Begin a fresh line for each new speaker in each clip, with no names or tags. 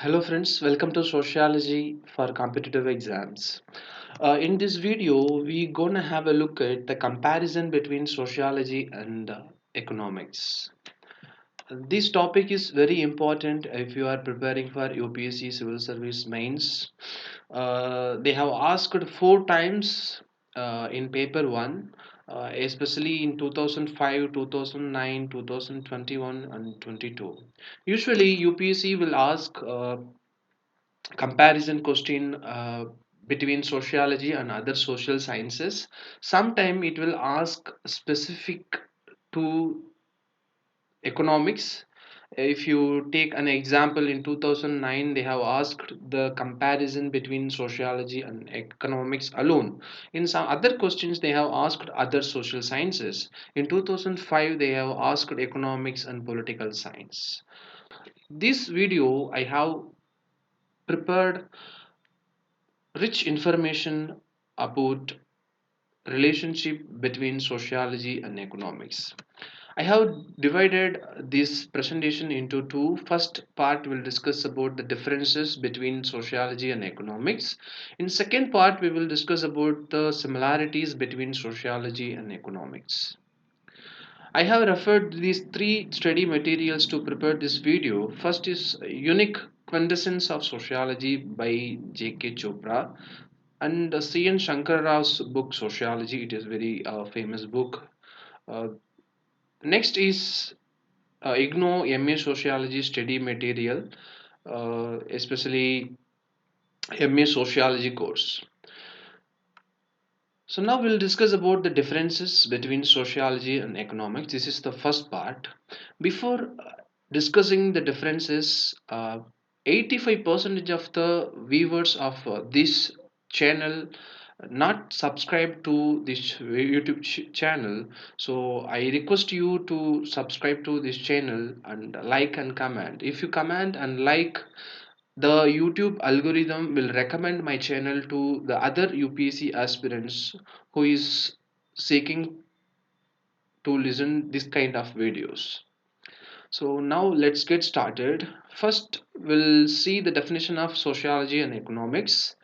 Hello friends, welcome to Sociology for Competitive Exams. In this video, we're gonna have a look at the comparison between sociology and economics. This topic is very important if you are preparing for UPSC Civil Service Mains. They have asked four times in paper one, especially in 2005, 2009, 2021, and 22. Usually, UPSC will ask comparison question between sociology and other social sciences. Sometime it will ask specific to economics. If you take an example, in 2009 they have asked the comparison between sociology and economics alone. In some other questions they have asked other social sciences. In 2005 they have asked economics and political science. This video I have prepared rich information about relationship between sociology and economics. I have divided this presentation into two. First part will discuss about the differences between sociology and economics. In second part we will discuss about the similarities between sociology and economics. I have referred these three study materials to prepare this video. First is Unique Quintessence of Sociology by J.K. Chopra and C.N. Shankar Rao's book Sociology. It is very famous book. Uh, Next is IGNO MA Sociology study material, especially MA Sociology course. So now we'll discuss about the differences between sociology and economics. This is the first part. Before discussing the differences, 85% of the viewers of this channel not subscribe to this YouTube channel. So I request you to subscribe to this channel and like and comment. If you comment and like, the YouTube algorithm will recommend my channel to the other UPSC aspirants who is seeking to listen this kind of videos. So now let's get started. First, we'll see the definition of sociology and economics.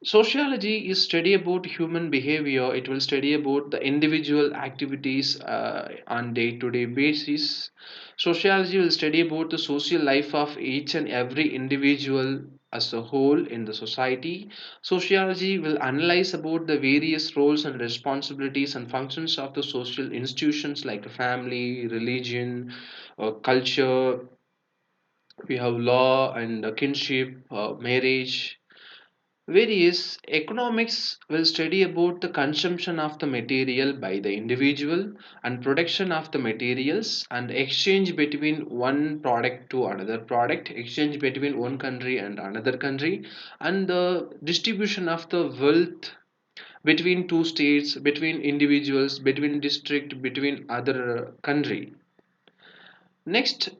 Sociology is study about human behavior. It will study about the individual activities on day-to-day basis. Sociology will study about the social life of each and every individual as a whole in the society. Sociology will analyze about the various roles and responsibilities and functions of the social institutions like family, religion, culture. We have law and kinship, marriage. Whereas economics will study about the consumption of the material by the individual and production of the materials and exchange between one product to another product, exchange between one country and another country, and the distribution of the wealth between two states, between individuals, between district, between other country. Next,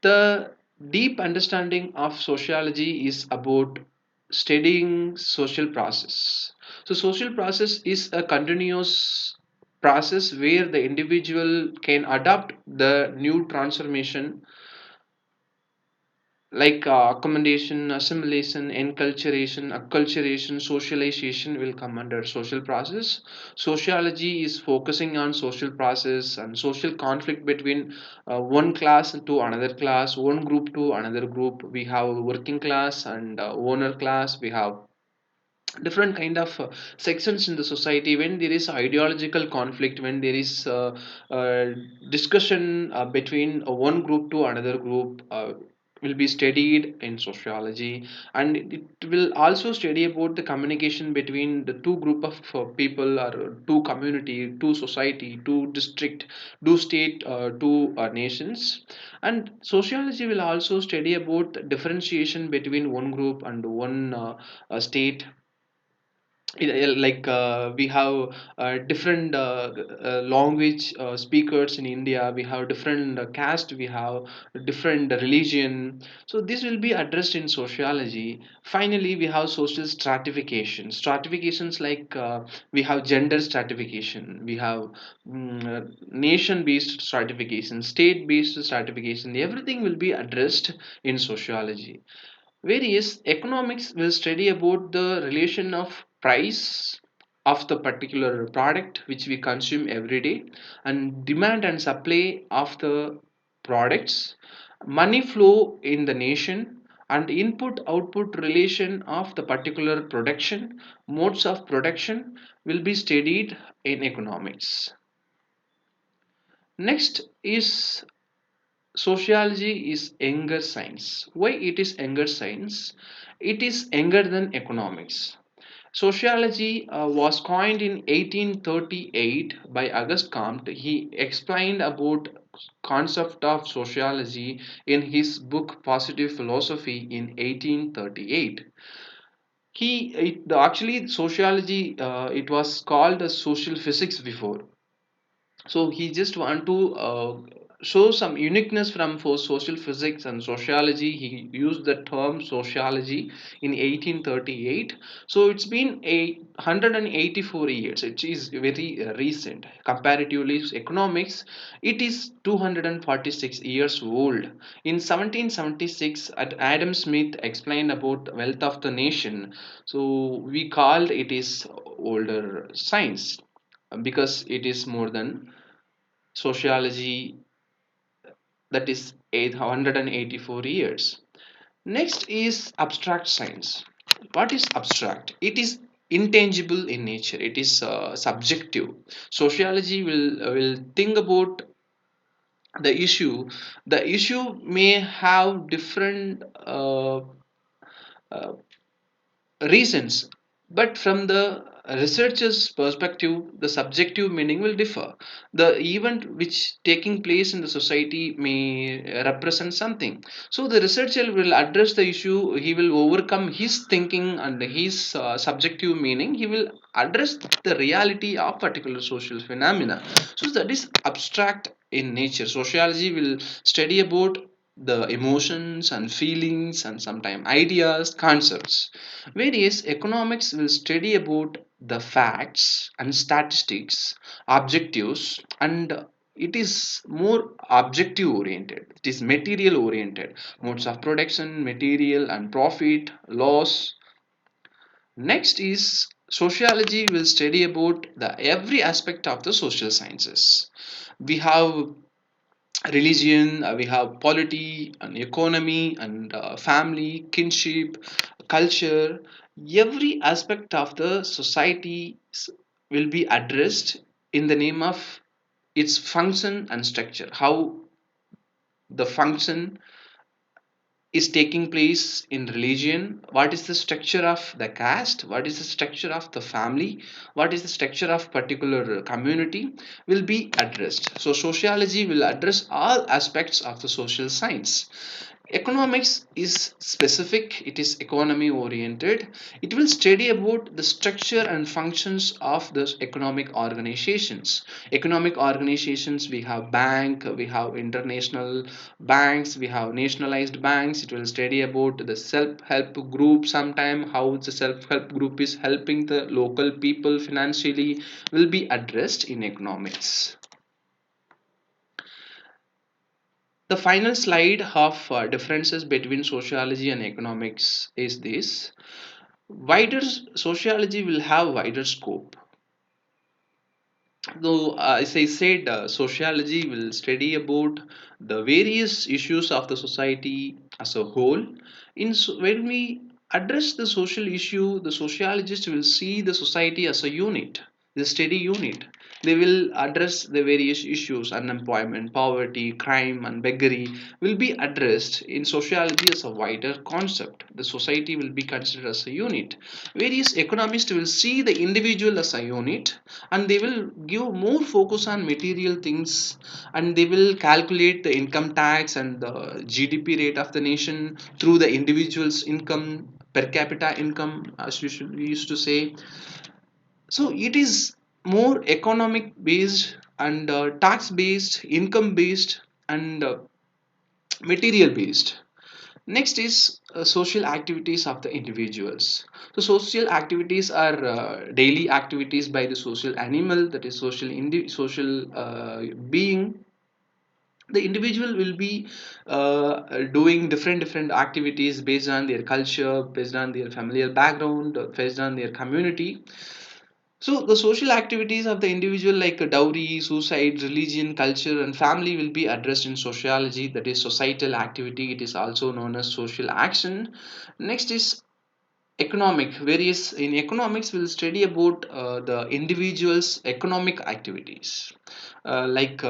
the deep understanding of sociology is about studying social process. So social process is a continuous process where the individual can adopt the new transformation like accommodation, assimilation, enculturation, acculturation, socialization will come under social process. Sociology is focusing on social process and social conflict between one class to another class, one group to another group. We have working class and owner class. We have different kind of sections in the society. When there is ideological conflict, when there is discussion between one group to another group, will be studied in sociology. And it will also study about the communication between the two group of people, or two community, two society, two district, two state, two nations. And sociology will also study about differentiation between one group and one state. we have different language speakers in India, we have different caste, we have different religion. So this will be addressed in sociology. Finally, we have social stratifications like we have gender stratification, we have nation based stratification, state based stratification. Everything will be addressed in sociology. Whereas economics will study about the relation of price of the particular product which we consume every day, and demand and supply of the products, money flow in the nation, and input output relation of the particular production, modes of production will be studied in economics. Next is sociology is younger science. Why it is younger science? It is younger than economics. Sociology was coined in 1838 by Auguste Comte. He explained about concept of sociology in his book Positive Philosophy in 1838. Actually sociology it was called as social physics before. So he just want to show some uniqueness from for social physics and sociology. He used the term sociology in 1838. So it's been 184 years. It is very recent comparatively. Economics, it is 246 years old. In 1776, Adam Smith explained about wealth of the nation. So we called it is older science because it is more than sociology, that is 884 years. Next is abstract science. What is abstract? It is intangible in nature, it is subjective. Sociology will think about the issue. The issue may have different uh, reasons, but from the researcher's perspective the subjective meaning will differ. The event which taking place in the society may represent something, so the researcher will address the issue, he will overcome his thinking and his subjective meaning, he will address the reality of particular social phenomena. So that is abstract in nature. Sociology will study about the emotions and feelings and sometimes ideas, concepts. Whereas economics will study about the facts and statistics, objectives, and it is more objective oriented. It is material oriented. Modes of production, material and profit, loss. Next is sociology will study about the every aspect of the social sciences. We have religion, we have polity and economy and family, kinship, culture. Every aspect of the society will be addressed in the name of its function and structure. How the function is taking place in religion, what is the structure of the caste, what is the structure of the family, what is the structure of particular community will be addressed. So sociology will address all aspects of the social science. Economics is specific, it is economy oriented. It will study about the structure and functions of the economic organizations. Economic organizations, we have bank, we have international banks, we have nationalized banks. It will study about the self-help group, sometime how the self-help group is helping the local people financially will be addressed in economics. The final slide of differences between sociology and economics is this. Wider sociology will have wider scope. Though, as I said, sociology will study about the various issues of the society as a whole. When we address the social issue, the sociologist will see the society as a unit, the steady unit. They will address the various issues, unemployment, poverty, crime, and beggary will be addressed in sociology as a wider concept. The society will be considered as a unit. Various economists will see the individual as a unit, and they will give more focus on material things, and they will calculate the income tax and the GDP rate of the nation through the individual's income per capita income, as we used to say. So it is more economic based and tax based, income based, and material based. Next is social activities of the individuals. So social activities are daily activities by the social animal, that is social being. The individual will be doing different activities based on their culture, based on their familial background, based on their community. So the social activities of the individual like dowry, suicide, religion, culture, and family will be addressed in sociology, that is societal activity. It is also known as social action. Next is economic. Various in economics will study about the individual's economic activities, like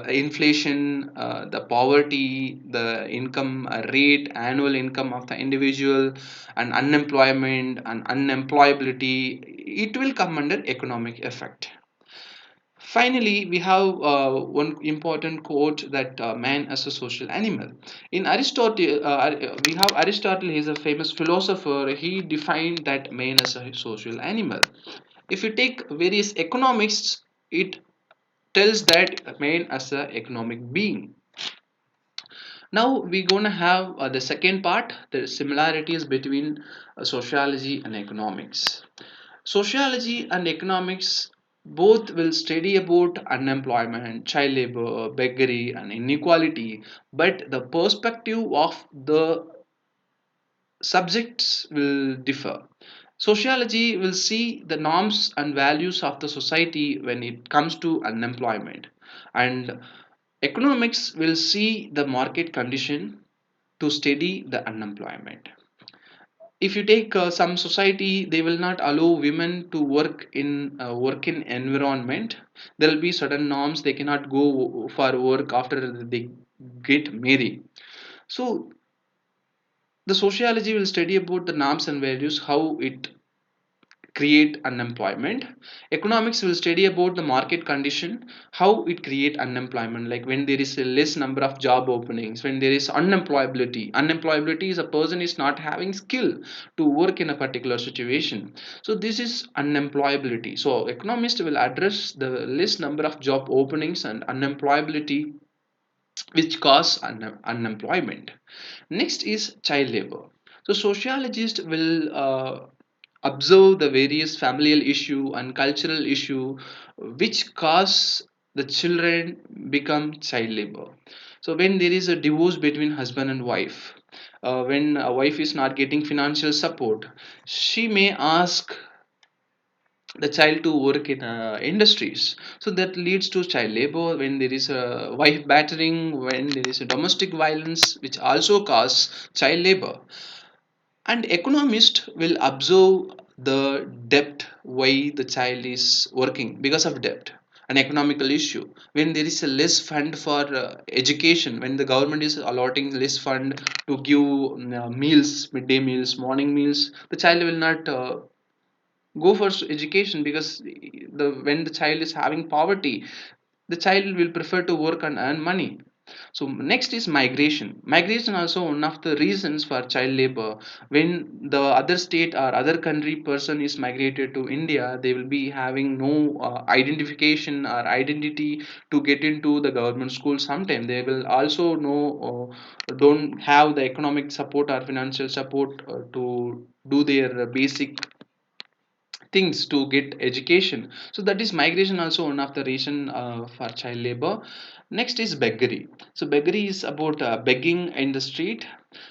inflation, the poverty, the income rate, annual income of the individual, and unemployment and unemployability. It will come under economic effect. Finally, we have one important quote that man as a social animal. In Aristotle, we have Aristotle. He is a famous philosopher. He defined that man as a social animal. If you take various economics, it tells that man as a economic being. Now we're gonna have the second part, the similarities between sociology and economics. Sociology and economics both will study about unemployment, child labor, beggary, and inequality, but the perspective of the subjects will differ. Sociology will see the norms and values of the society when it comes to unemployment, and economics will see the market condition to study the unemployment. If you take some society, they will not allow women to work in environment. There will be certain norms, they cannot go for work after they get married. So the sociology will study about the norms and values, how it create unemployment. Economics will study about the market condition, how it create unemployment, like when there is a less number of job openings, when there is unemployability is a person is not having skill to work in a particular situation. So this is unemployability. So economists will address the less number of job openings and unemployability which cause unemployment. Next is child labor. So sociologists will observe the various familial issue and cultural issue which cause the children become child labor. So when there is a divorce between husband and wife, when a wife is not getting financial support, she may ask the child to work in industries, so that leads to child labor. When there is a wife battering, when there is a domestic violence, which also cause child labor. And economist will observe the debt, why the child is working because of debt, an economical issue. When there is a less fund for education, when the government is allotting less fund to give meals, midday meals, morning meals, the child will not go for education, because when the child is having poverty, the child will prefer to work and earn money. So next is migration also one of the reasons for child labor. When the other state or other country person is migrated to India, they will be having no identification or identity to get into the government school. Sometime they will also know don't have the economic support or financial support to do their basic things to get education. So that is migration also one of the reason for child labor. Next is beggary. So beggary is about begging in the street.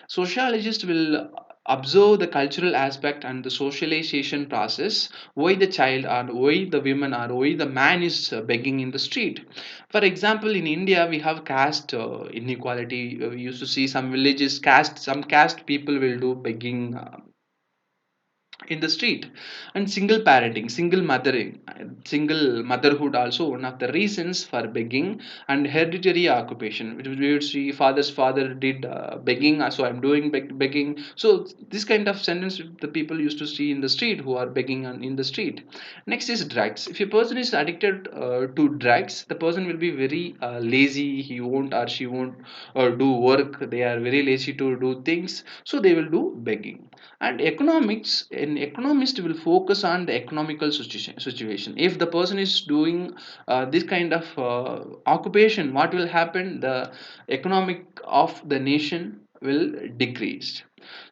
Sociologists will observe the cultural aspect and the socialization process, why the child and why the women or why the man is begging in the street. For example, in India we have caste inequality. We used to see some villages caste, some caste people will do begging in the street. And single parenting, single motherhood also one of the reasons for begging. And hereditary occupation, which we would see father's father did begging, so I'm doing begging. So this kind of sentence the people used to see in the street who are begging in the street. Next is drugs. If a person is addicted to drugs, the person will be very lazy. He won't or she won't do work. They are very lazy to do things, so they will do begging. And economics, an economist will focus on the economical situation. If the person is doing this kind of occupation, what will happen? The economic of the nation will decrease.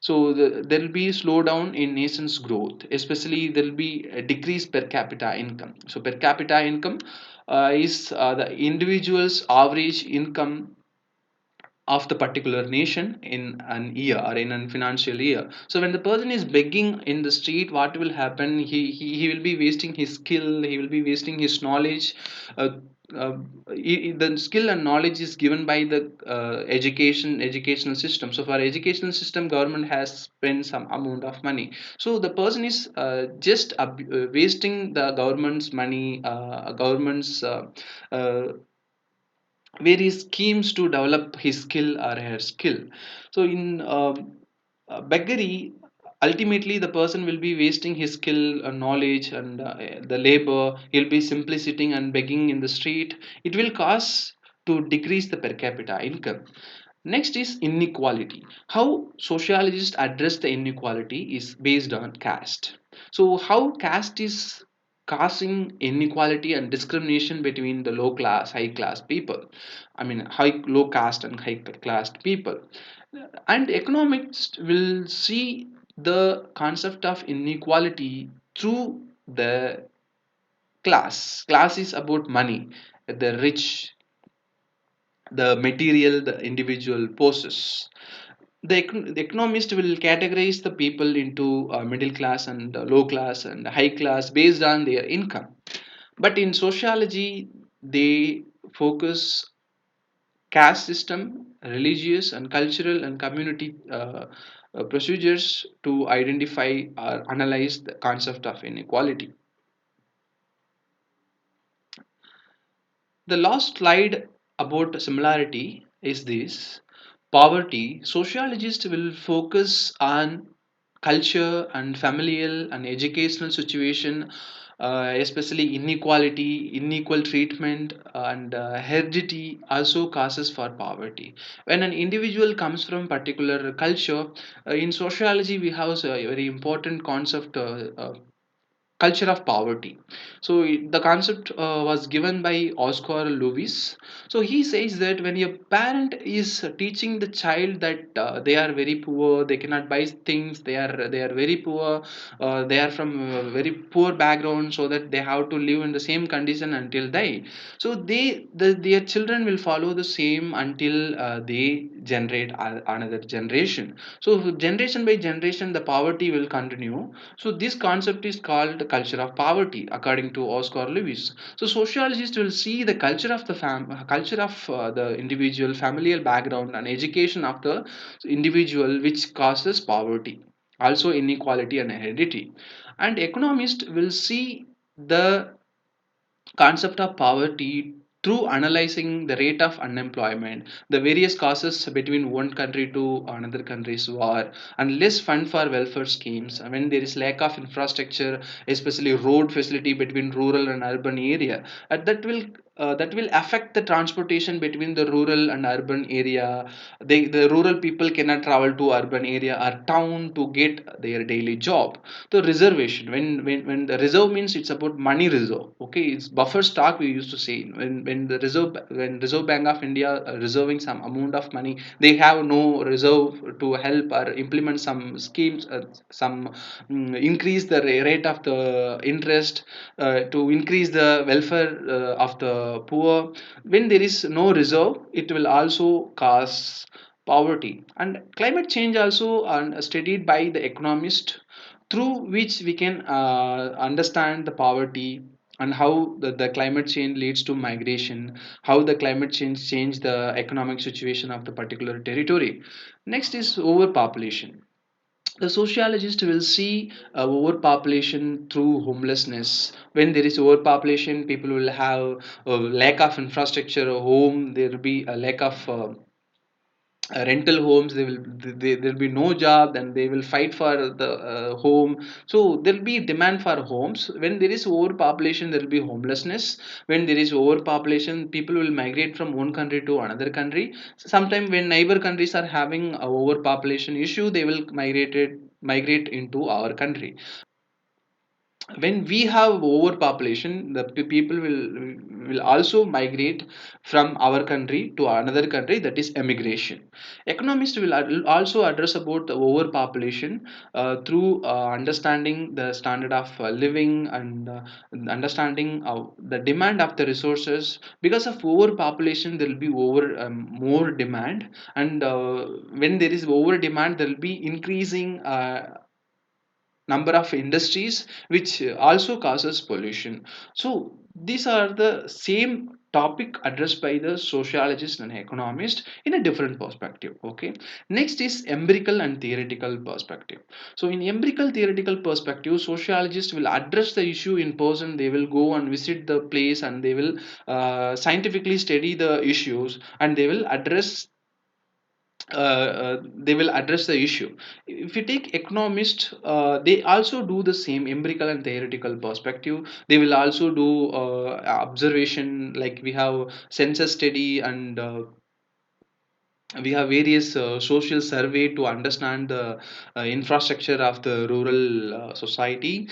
So there will be slowdown in nation's growth, especially there will be a decrease per capita income. So per capita income is the individual's average income of the particular nation in an year or in a financial year. So when the person is begging in the street, what will happen? He will be wasting his skill, he will be wasting his knowledge. uh, uh, the skill and knowledge is given by the educational system. So for educational system, government has spent some amount of money. So the person is just wasting the government's money, government's various schemes to develop his skill or her skill. So in beggary, ultimately the person will be wasting his skill and knowledge and the labor. He'll be simply sitting and begging in the street. It will cause to decrease the per capita income. Next is inequality. How sociologists address the inequality is based on caste. So how caste is causing inequality and discrimination between the low class, high class people. I mean, high low caste and high class people. And economics will see the concept of inequality through the class. Class is about money, the rich, the material the individual possesses. The economist will categorize the people into middle class and low class and high class based on their income. But in sociology, they focus caste system, religious and cultural and community procedures to identify or analyze the concept of inequality. The last slide about similarity is this: poverty. Sociologists will focus on culture and familial and educational situation, especially inequality, unequal treatment, and heredity also causes for poverty. When an individual comes from particular culture, in sociology we have a very important concept. Culture of poverty. So the concept was given by Oscar Lewis. So he says that when a parent is teaching the child that they are very poor, they cannot buy things, they are very poor, they are from a very poor background, so that they have to live in the same condition until die. So their children will follow the same until they generate another generation. So generation by generation the poverty will continue. So this concept is called the culture of poverty, according to Oscar Lewis. So sociologists will see the culture of the culture of the individual, familial background, and education of the individual, which causes poverty, also inequality and heredity. And economists will see the concept of poverty through analyzing the rate of unemployment, the various causes between one country to another country's war, and less fund for welfare schemes. When there is lack of infrastructure, especially road facility between rural and urban area, that will affect the transportation between the rural and urban area. The rural people cannot travel to urban area or town to get their daily job. The reservation, when the reserve means it's about money reserve. Okay, it's buffer stock we used to say. When Reserve Bank of India reserving some amount of money, they have no reserve to help or implement some schemes, some increase the rate of the interest, to increase the welfare of the poor. When there is no reserve, it will also cause poverty. And climate change also studied by the economist, through which we can understand the poverty, and how the climate change leads to migration, how the climate change the economic situation of the particular territory. Next is overpopulation. The sociologist will see overpopulation through homelessness. When there is overpopulation, people will have a lack of infrastructure, a home. There will be a lack of rental homes. There'll be no job, then they will fight for the home. So there'll be demand for homes. When there is overpopulation, there will be homelessness. When there is overpopulation, people will migrate from one country to another country. Sometimes when neighbor countries are having a overpopulation issue, they will migrate into our country. When we have overpopulation, the people will also migrate from our country to another country, that is emigration. Economists will also address about the overpopulation through understanding the standard of living, and understanding the demand of the resources. Because of overpopulation, there will be more demand, and when there is over demand, there will be increasing number of industries, which also causes pollution. So these are the same topic addressed by the sociologist and economist in a different perspective. Okay, next is empirical and theoretical perspective. So in empirical theoretical perspective, sociologists will address the issue in person. They will go and visit the place, and they will scientifically study the issues, and they will address the issue. If you take economists, they also do the same empirical and theoretical perspective. They will also do observation, like we have census study, and we have various social survey to understand the infrastructure of the rural society.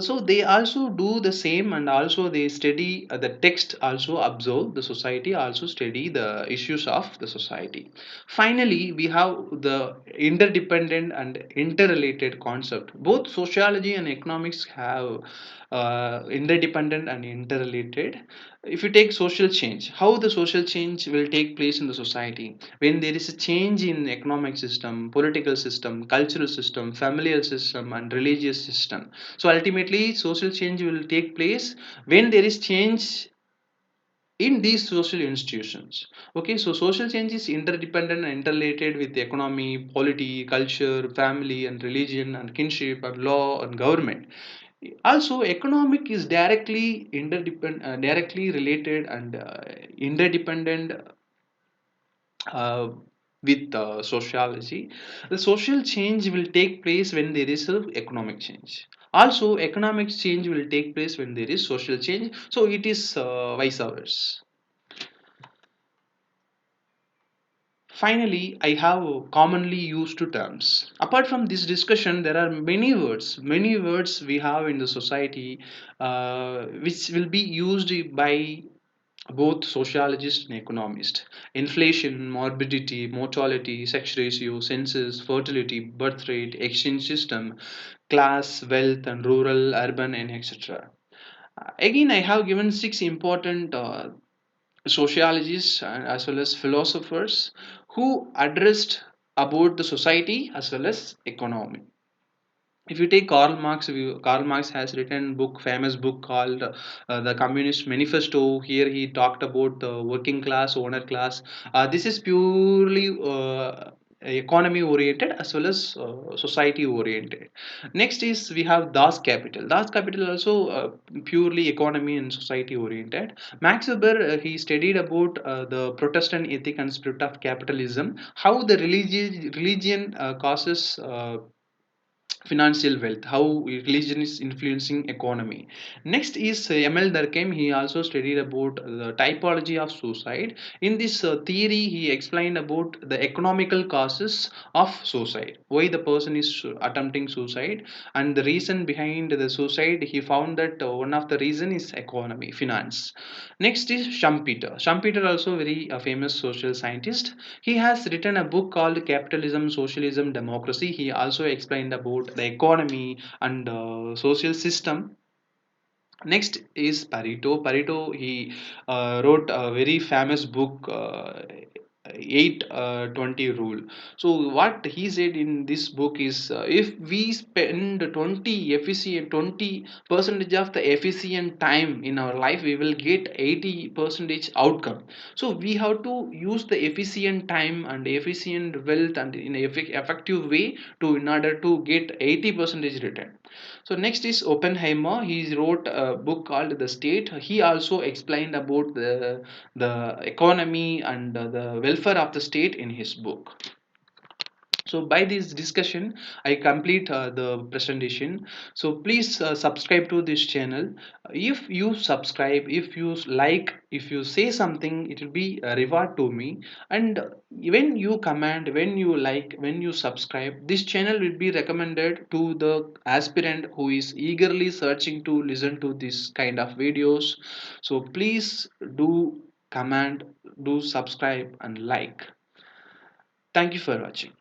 So they also do the same, and also they study the text, also observe the society, also study the issues of the society. Finally, we have the interdependent and interrelated concept. Both sociology and economics have interdependent and interrelated. If you take social change, how the social change will take place in the society. When there is a change in economic system, political system, cultural system, familial system, and religious system. So ultimately social change will take place when there is change in these social institutions. Okay, so social change is interdependent and interrelated with the economy, polity, culture, family, and religion, and kinship, and law, and government. Also economic is directly related and interdependent uh, with sociology. The social change will take place when there is a economic change. Also economic change will take place when there is social change. So it is vice versa. Finally, I have commonly used terms. Apart from this discussion, there are many words we have in the society which will be used by both sociologists and economists. Inflation, morbidity, mortality, sex ratio, census, fertility, birth rate, exchange system, class, wealth, and rural, urban, and etc. Again, I have given six important sociologists as well as philosophers who addressed about the society as well as economy. If you take Karl Marx has written book famous book called the Communist Manifesto. Here he talked about the working class, owner class. This is purely economy oriented as well as society oriented. Next is we have Das Capital also purely economy and society oriented. Max Weber, he studied about the Protestant ethic and spirit of capitalism, how the religion causes financial wealth, how religion is influencing economy. Next is ML Durkheim. He also studied about the typology of suicide. In this theory, he explained about the economical causes of suicide, why the person is attempting suicide, and the reason behind the suicide. He found that one of the reason is economy, finance. Next is Schumpeter also very famous social scientist. He has written a book called Capitalism, Socialism, Democracy. He also explained about the economy and social system. Next is Pareto. He wrote a very famous book 8 20 rule. So what he said in this book is, if we spend 20 efficient 20 percentage of the efficient time in our life, we will get 80 percentage outcome. So we have to use the efficient time and efficient wealth and in a effective way to in order to get 80 percentage return. So next is Oppenheimer. He wrote a book called The State. He also explained about the economy and the welfare of the state in his book. So by this discussion, I complete the presentation. So please subscribe to this channel. If you subscribe, if you like, if you say something, it will be a reward to me. And when you comment, when you like, when you subscribe, this channel will be recommended to the aspirant who is eagerly searching to listen to this kind of videos. So please do comment, do subscribe and like. Thank you for watching.